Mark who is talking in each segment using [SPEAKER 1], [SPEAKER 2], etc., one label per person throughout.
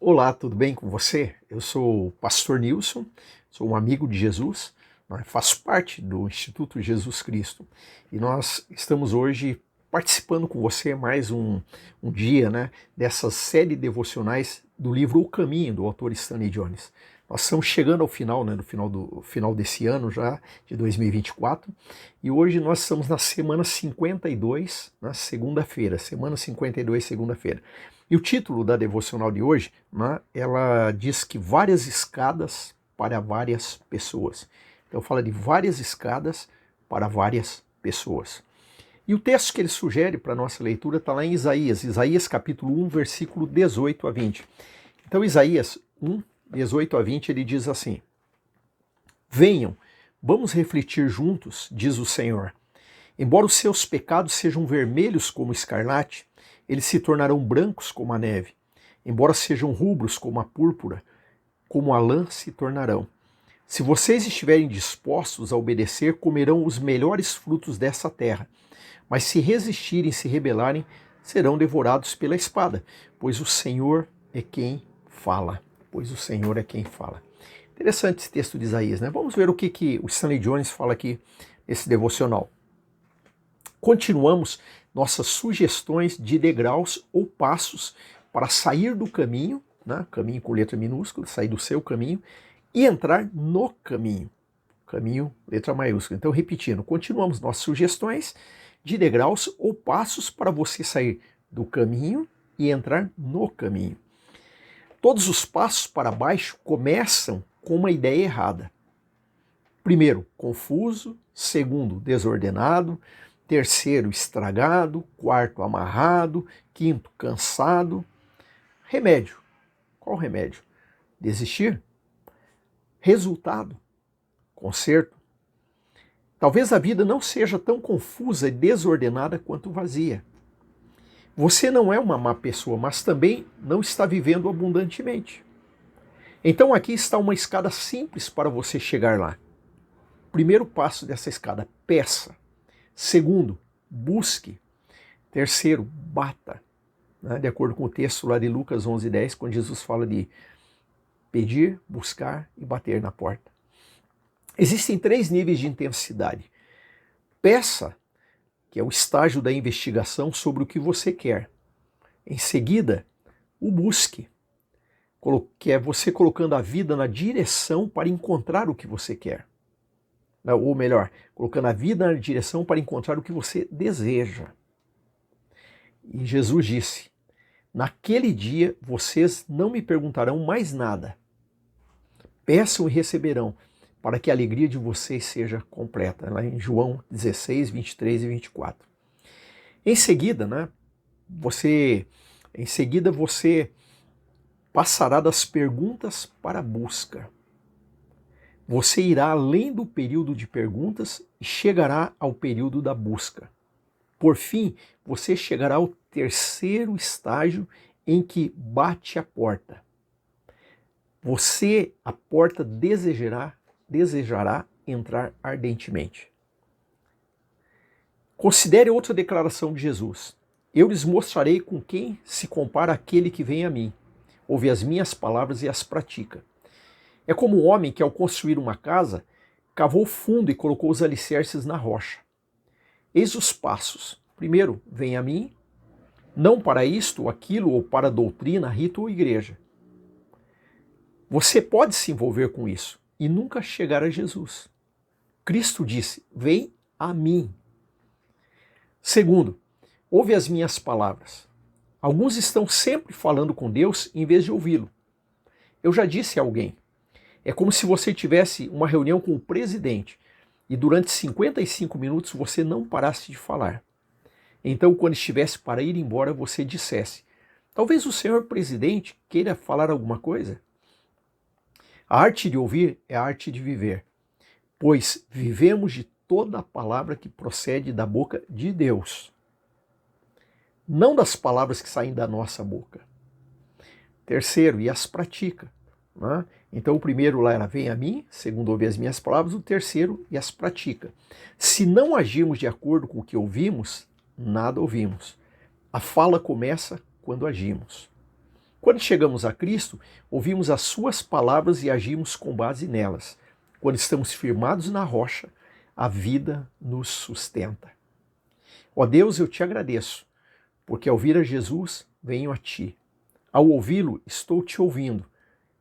[SPEAKER 1] Olá, tudo bem com você? Eu sou o pastor Nilson, sou um amigo de Jesus, faço parte do Instituto Jesus Cristo e nós estamos hoje participando com você mais um dia, dessa série devocionais do livro O Caminho, do autor Stanley Jones. Nós estamos chegando ao final, no final desse ano já, de 2024, e hoje nós estamos na semana 52, na segunda-feira, semana 52, segunda-feira. E o título da devocional de hoje, ela diz que várias escadas para várias pessoas. Então fala de várias escadas para várias pessoas. E o texto que ele sugere para a nossa leitura está lá em Isaías capítulo 1, versículo 18 a 20. Então Isaías 1, 18 a 20, ele diz assim: Venham, vamos refletir juntos, diz o Senhor. Embora os seus pecados sejam vermelhos como escarlate, eles se tornarão brancos como a neve. Embora sejam rubros como a púrpura, como a lã se tornarão. Se vocês estiverem dispostos a obedecer, comerão os melhores frutos dessa terra. Mas se resistirem, se rebelarem, serão devorados pela espada, pois o Senhor é quem fala. Pois o Senhor é quem fala. Interessante esse texto de Isaías, né? Vamos ver o que o Stanley Jones fala aqui nesse devocional. Continuamos nossas sugestões de degraus ou passos para sair do caminho, caminho com letra minúscula, sair do seu caminho e entrar no caminho, caminho, letra maiúscula. Então, repetindo, continuamos nossas sugestões de degraus ou passos para você sair do caminho e entrar no caminho. Todos os passos para baixo começam com uma ideia errada. Primeiro, confuso. Segundo, desordenado. Terceiro, estragado. Quarto, amarrado. Quinto, cansado. Remédio. Qual remédio? Desistir? Resultado? Conserto? Talvez a vida não seja tão confusa e desordenada quanto vazia. Você não é uma má pessoa, mas também não está vivendo abundantemente. Então aqui está uma escada simples para você chegar lá. Primeiro passo dessa escada, peça. Segundo, busque. Terceiro, bata. De acordo com o texto lá de Lucas 11:10, quando Jesus fala de pedir, buscar e bater na porta. Existem 3 níveis de intensidade. Peça, que é o estágio da investigação sobre o que você quer. Em seguida, o busque, que é você colocando a vida na direção para encontrar o que você quer. Ou melhor, colocando a vida na direção para encontrar o que você deseja. E Jesus disse: naquele dia vocês não me perguntarão mais nada. Peçam e receberão, para que a alegria de vocês seja completa. Lá em João 16, 23 e 24. Em seguida, você passará das perguntas para a busca. Você irá além do período de perguntas e chegará ao período da busca. Por fim, você chegará ao terceiro estágio em que bate a porta. Você, a porta, desejará entrar ardentemente. Considere outra declaração de Jesus. Eu lhes mostrarei com quem se compara aquele que vem a mim. Ouve as minhas palavras e as pratica. É como um homem que, ao construir uma casa, cavou fundo e colocou os alicerces na rocha. Eis os passos. Primeiro, vem a mim, não para isto ou aquilo, ou para doutrina, rito ou igreja. Você pode se envolver com isso e nunca chegar a Jesus. Cristo disse: vem a mim. Segundo, ouve as minhas palavras. Alguns estão sempre falando com Deus em vez de ouvi-lo. Eu já disse a alguém: é como se você tivesse uma reunião com o presidente e durante 55 minutos você não parasse de falar. Então, quando estivesse para ir embora, você dissesse: talvez o senhor presidente queira falar alguma coisa? A arte de ouvir é a arte de viver, pois vivemos de toda a palavra que procede da boca de Deus, não das palavras que saem da nossa boca. Terceiro, e as pratica. Então o primeiro lá era vem a mim, segundo ouve as minhas palavras, o terceiro e as pratica. Se não agirmos de acordo com o que ouvimos, nada ouvimos. A fala começa quando agimos. Quando chegamos a Cristo, ouvimos as suas palavras e agimos com base nelas. Quando estamos firmados na rocha, a vida nos sustenta. Ó Deus, eu te agradeço, porque ao vir a Jesus, venho a ti. Ao ouvi-lo, estou te ouvindo.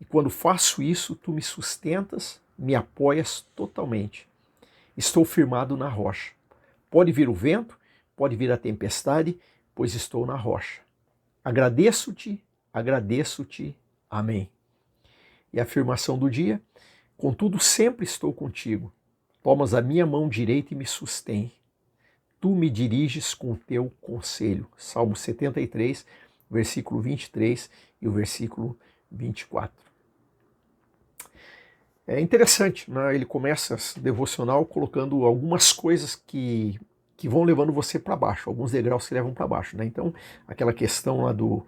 [SPEAKER 1] E quando faço isso, tu me sustentas, me apoias totalmente. Estou firmado na rocha. Pode vir o vento, pode vir a tempestade, pois estou na rocha. Agradeço-te, agradeço-te. Amém. E a afirmação do dia: contudo, sempre estou contigo. Tomas a minha mão direita e me sustém. Tu me diriges com o teu conselho. Salmo 73, versículo 23 e o versículo 24. É interessante, né? Ele começa esse devocional colocando algumas coisas que vão levando você para baixo, alguns degraus que levam para baixo, né? Então, aquela questão lá do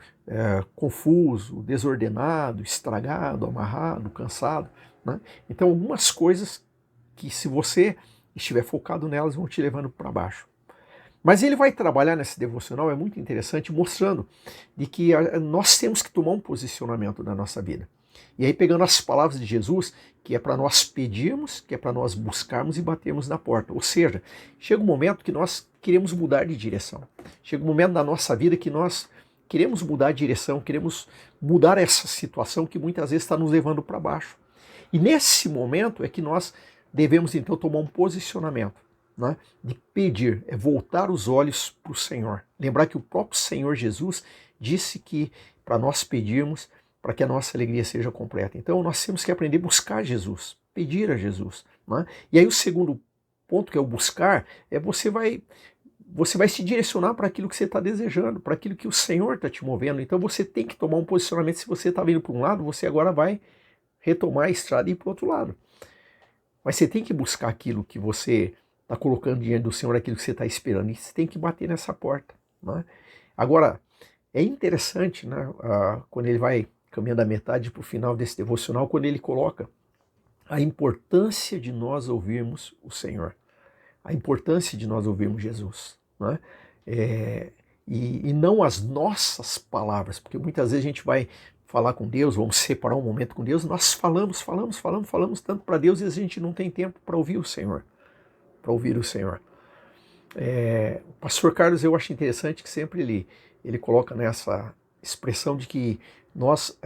[SPEAKER 1] confuso, desordenado, estragado, amarrado, cansado, né? Então, algumas coisas que, se você estiver focado nelas, vão te levando para baixo. Mas ele vai trabalhar nesse devocional, é muito interessante, mostrando de que nós temos que tomar um posicionamento na nossa vida. E aí, pegando as palavras de Jesus, que é para nós pedirmos, que é para nós buscarmos e batermos na porta. Ou seja, chega um momento que nós queremos mudar de direção. Chega um momento da nossa vida que nós queremos mudar de direção, queremos mudar essa situação que muitas vezes está nos levando para baixo. E nesse momento é que nós devemos então tomar um posicionamento, né, de pedir, é voltar os olhos para o Senhor. Lembrar que o próprio Senhor Jesus disse que para nós pedirmos, para que a nossa alegria seja completa. Então nós temos que aprender a buscar Jesus, pedir a Jesus, né? E aí o segundo ponto, que é o buscar, é você vai se direcionar para aquilo que você está desejando, para aquilo que o Senhor está te movendo. Então você tem que tomar um posicionamento. Se você está vindo para um lado, você agora vai retomar a estrada e ir para o outro lado. Mas você tem que buscar aquilo que você está colocando diante do Senhor, aquilo que você está esperando, e você tem que bater nessa porta, né? Agora, é interessante, né, quando ele vai caminhando da metade para o final desse devocional, quando ele coloca a importância de nós ouvirmos o Senhor, a importância de nós ouvirmos Jesus, né? E não as nossas palavras, porque muitas vezes a gente vai falar com Deus, vamos separar um momento com Deus, nós falamos tanto para Deus e a gente não tem tempo para ouvir o Senhor, O pastor Carlos, eu acho interessante que sempre ele coloca nessa expressão de que nós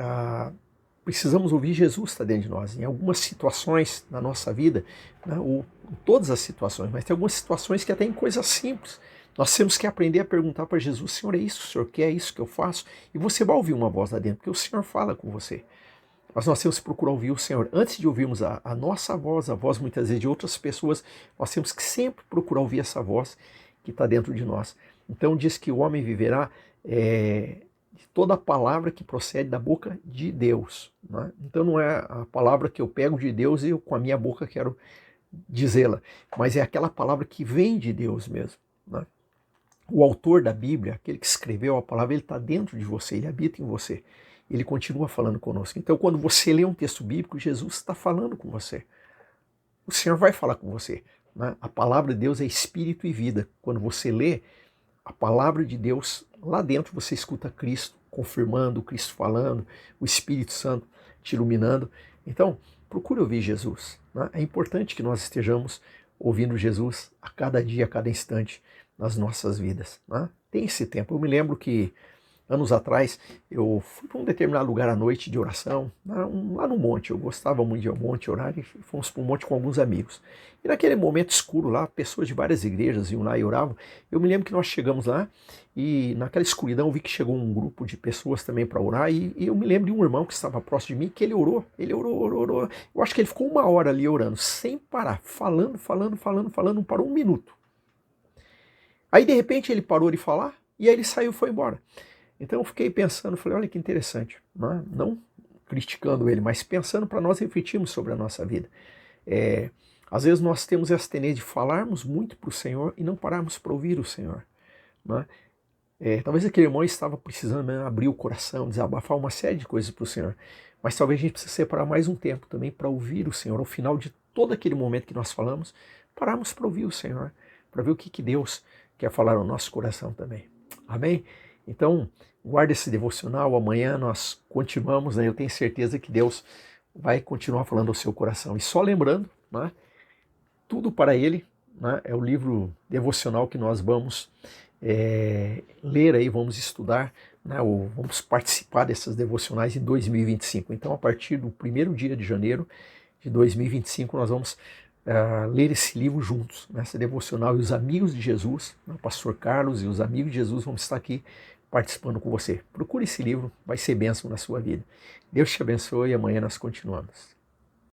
[SPEAKER 1] precisamos ouvir Jesus está dentro de nós. Em algumas situações na nossa vida, né, ou em todas as situações, mas tem algumas situações que até em coisas simples, nós temos que aprender a perguntar para Jesus: Senhor, é isso que o Senhor quer? É isso que eu faço? E você vai ouvir uma voz lá dentro, porque o Senhor fala com você. Mas nós temos que procurar ouvir o Senhor. Antes de ouvirmos a nossa voz, a voz muitas vezes de outras pessoas, nós temos que sempre procurar ouvir essa voz que está dentro de nós. Então diz que o homem viverá de toda a palavra que procede da boca de Deus, né? Então não é a palavra que eu pego de Deus e eu com a minha boca quero dizê-la, mas é aquela palavra que vem de Deus mesmo, né? O autor da Bíblia, aquele que escreveu a palavra, ele está dentro de você, ele habita em você. Ele continua falando conosco. Então, quando você lê um texto bíblico, Jesus está falando com você. O Senhor vai falar com você, né? A palavra de Deus é espírito e vida. Quando você lê a palavra de Deus, lá dentro você escuta Cristo confirmando, Cristo falando, o Espírito Santo te iluminando. Então, procure ouvir Jesus, né? É importante que nós estejamos ouvindo Jesus a cada dia, a cada instante nas nossas vidas, né? Tem esse tempo. Eu me lembro que anos atrás, eu fui para um determinado lugar à noite de oração, lá no monte. Eu gostava muito de ir ao monte orar e fomos para o monte com alguns amigos. E naquele momento escuro lá, pessoas de várias igrejas iam lá e oravam. Eu me lembro que nós chegamos lá e naquela escuridão eu vi que chegou um grupo de pessoas também para orar. E eu me lembro de um irmão que estava próximo de mim, que ele orou. Eu acho que ele ficou 1 hora ali orando, sem parar, falando, não parou um minuto. Aí de repente ele parou de falar e aí ele saiu e foi embora. Então eu fiquei pensando, falei, olha que interessante, né? Não criticando ele, mas pensando para nós refletirmos sobre a nossa vida. Às vezes nós temos essa tendência de falarmos muito para o Senhor e não pararmos para ouvir o Senhor, né? Talvez aquele irmão estava precisando, né, abrir o coração, desabafar uma série de coisas para o Senhor, mas talvez a gente precise separar mais um tempo também para ouvir o Senhor. Ao final de todo aquele momento que nós falamos, pararmos para ouvir o Senhor, para ver o que Deus quer falar no nosso coração também. Amém? Então, guarda esse devocional, amanhã nós continuamos, né? Eu tenho certeza que Deus vai continuar falando ao seu coração. E só lembrando, né, Tudo para Ele, né, é o livro devocional que nós vamos ler aí, vamos estudar, né, ou vamos participar dessas devocionais em 2025. Então, a partir do 1º dia de janeiro de 2025, nós vamos ler esse livro juntos, nessa devocional, e os amigos de Jesus, né, o pastor Carlos e os amigos de Jesus vão estar aqui participando com você. Procure esse livro, vai ser bênção na sua vida. Deus te abençoe e amanhã nós continuamos.